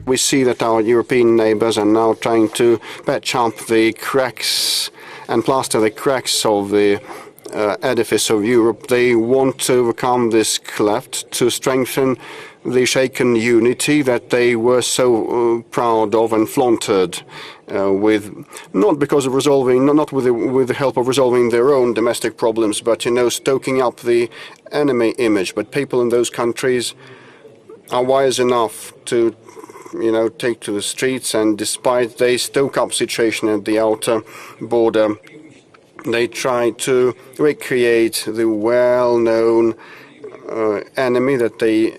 We see that our European neighbors are now trying to patch up the cracks and plaster the cracks of the edifice of Europe. They want to overcome this cleft, to strengthen the shaken unity that they were so proud of and flaunted with, not because of resolving, not with the help of resolving their own domestic problems, but, stoking up the enemy image. But people in those countries are wise enough to, take to the streets, and despite they stoke up situation at the outer border, they try to recreate the well-known enemy that they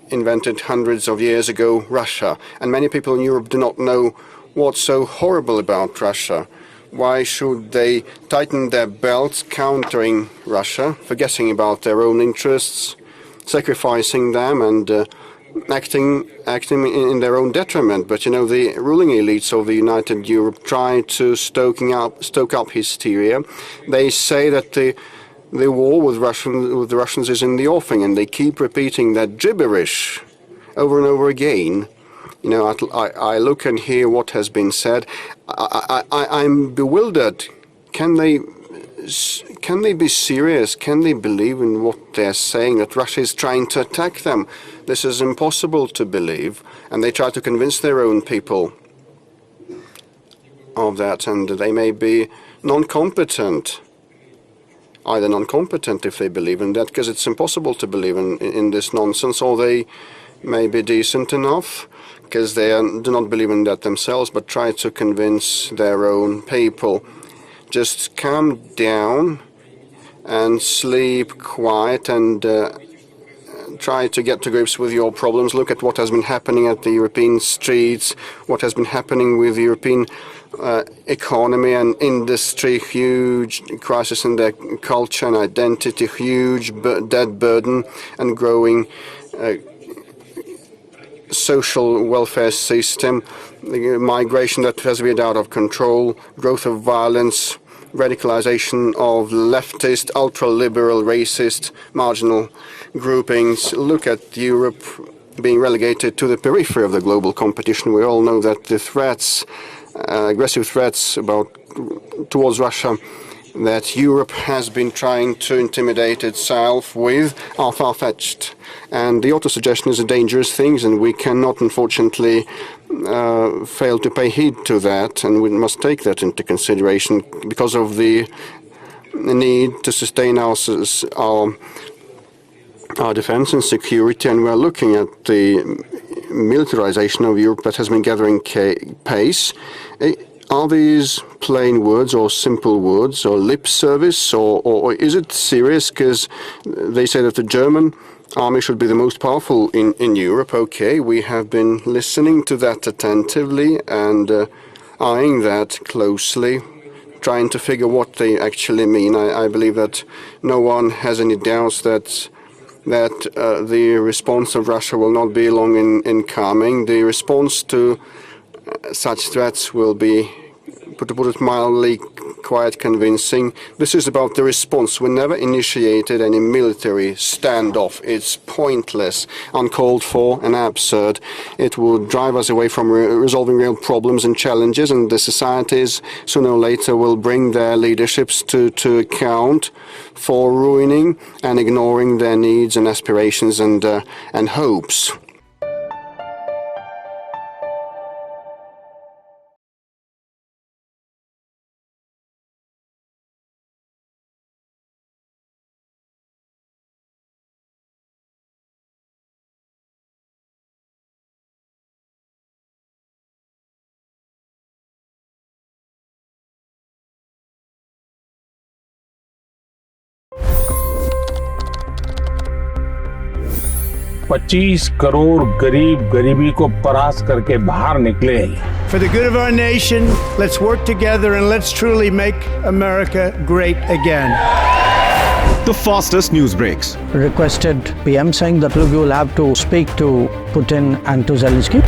invented hundreds of years ago, Russia. And many people in Europe do not know what's so horrible about Russia. Why should they tighten their belts countering Russia, forgetting about their own interests, sacrificing them, and acting in their own detriment? But the ruling elites of the United Europe try to stoke up hysteria. They say that the war with the Russians is in the offing, and they keep repeating that gibberish over and over again. I look and hear what has been said. I'm bewildered. Can they be serious? Can they believe in what they're saying, that Russia is trying to attack them? This is impossible to believe, and they try to convince their own people of that, and they may be non-competent. Either non-competent if they believe in that, because it's impossible to believe in this nonsense, or they may be decent enough because they do not believe in that themselves, but try to convince their own people. Just calm down and sleep quiet, and try to get to grips with your problems. Look at what has been happening at the European streets, what has been happening with the European economy and industry, huge crisis in their culture and identity, huge debt burden, and growing social welfare system, migration that has been out of control, growth of violence, radicalization of leftist, ultra-liberal, racist, marginal groupings. Look at Europe being relegated to the periphery of the global competition. We all know that the threats, aggressive threats towards Russia that Europe has been trying to intimidate itself with are far-fetched. And the auto-suggestion is a dangerous thing, and we cannot, unfortunately, fail to pay heed to that, and we must take that into consideration because of the need to sustain our defense and security. And we're looking at the militarization of Europe that has been gathering pace. Are these plain words or simple words or lip service, or is it serious? Because they say that the German army should be the most powerful in Europe. Okay, we have been listening to that attentively and eyeing that closely, trying to figure what they actually mean. I believe that no one has any doubts that the response of Russia will not be long in coming. The response to such threats will be, to put it mildly, quite convincing. This is about the response. We never initiated any military standoff. It's pointless, uncalled for, and absurd. It would drive us away from resolving real problems and challenges, and the societies sooner or later will bring their leaderships to account for ruining and ignoring their needs and aspirations and hopes. $25 crore गरीब गरीबी को परास्त करके बाहर निकले। For the good of our nation, let's work together and let's truly make America great again. The fastest news breaks. Requested PM saying that look, you will have to speak to Putin and to Zelensky.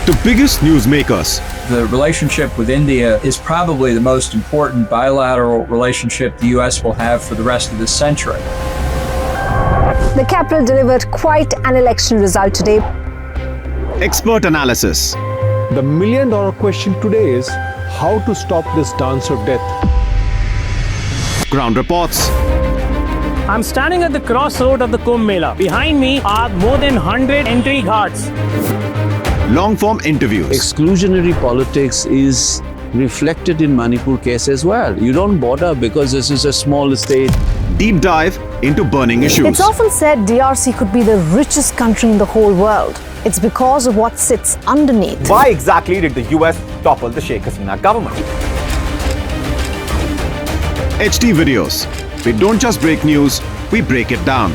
The biggest news makers. The relationship with India is probably the most important bilateral relationship the U.S. will have for the rest of this century. The capital delivered quite an election result today. expert analysis, The million-dollar question today is how to stop this dance of death. ground reports, I'm standing at the crossroad of the Kumbh Mela. Behind me are more than 100 entry guards. long-form interviews, Exclusionary politics is reflected in Manipur case as well. You don't bother because this is a small state. deep dive into burning issues. It's often said DRC could be the richest country in the whole world. It's because of what sits underneath. Why exactly did the US topple the Sheikh Hasina government? HT videos. We don't just break news, we break it down.